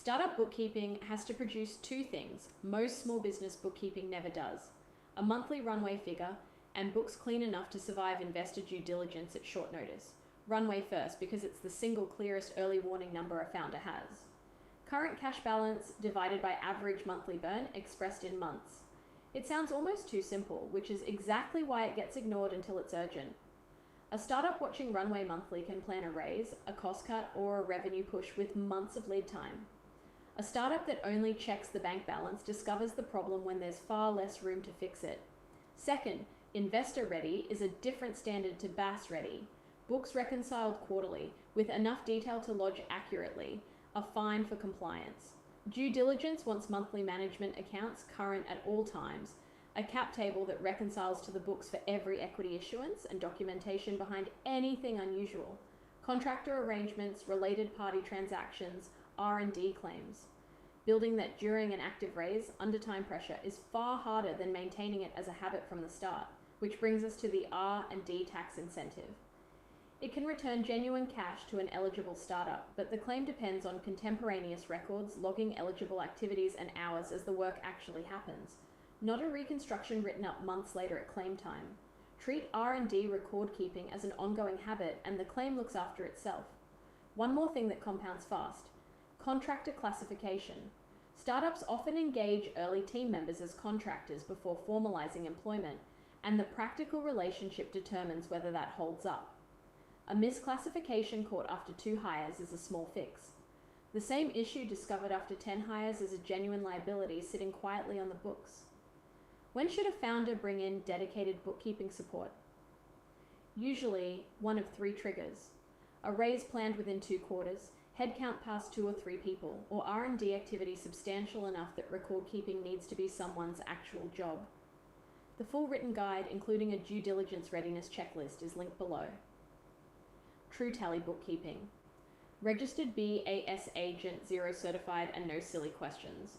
Startup bookkeeping has to produce two things most small business bookkeeping never does: a monthly runway figure and books clean enough to survive investor due diligence at short notice. Runway first, because it's the single clearest early warning number a founder has. Current cash balance divided by average monthly burn expressed in months. It sounds almost too simple, which is exactly why it gets ignored until it's urgent. A startup watching Runway Monthly can plan a raise, a cost cut, or a revenue push with months of lead time. A startup that only checks the bank balance discovers the problem when there's far less room to fix it. Second, investor ready is a different standard to BAS ready. Books reconciled quarterly, with enough detail to lodge accurately, are fine for compliance. Due diligence wants monthly management accounts current at all times, a cap table that reconciles to the books for every equity issuance, and documentation behind anything unusual. Contractor arrangements, related party transactions, R&D claims. Building that during an active raise, under time pressure, is far harder than maintaining it as a habit from the start, which brings us to the R&D tax incentive. It can return genuine cash to an eligible startup, but the claim depends on contemporaneous records, logging eligible activities and hours as the work actually happens, not a reconstruction written up months later at claim time. Treat R&D record keeping as an ongoing habit and the claim looks after itself. One more thing that compounds fast: contractor classification. Startups often engage early team members as contractors before formalizing employment, and the practical relationship determines whether that holds up. A misclassification caught after 2 hires is a small fix. The same issue discovered after 10 hires is a genuine liability sitting quietly on the books. When should a founder bring in dedicated bookkeeping support? Usually, one of 3 triggers: a raise planned within 2 quarters, headcount past 2 or 3 people, or R&D activity substantial enough that record keeping needs to be someone's actual job. The full written guide, including a due diligence readiness checklist, is linked below. True Tally Bookkeeping. Registered BAS agent, Xero certified, and no silly questions.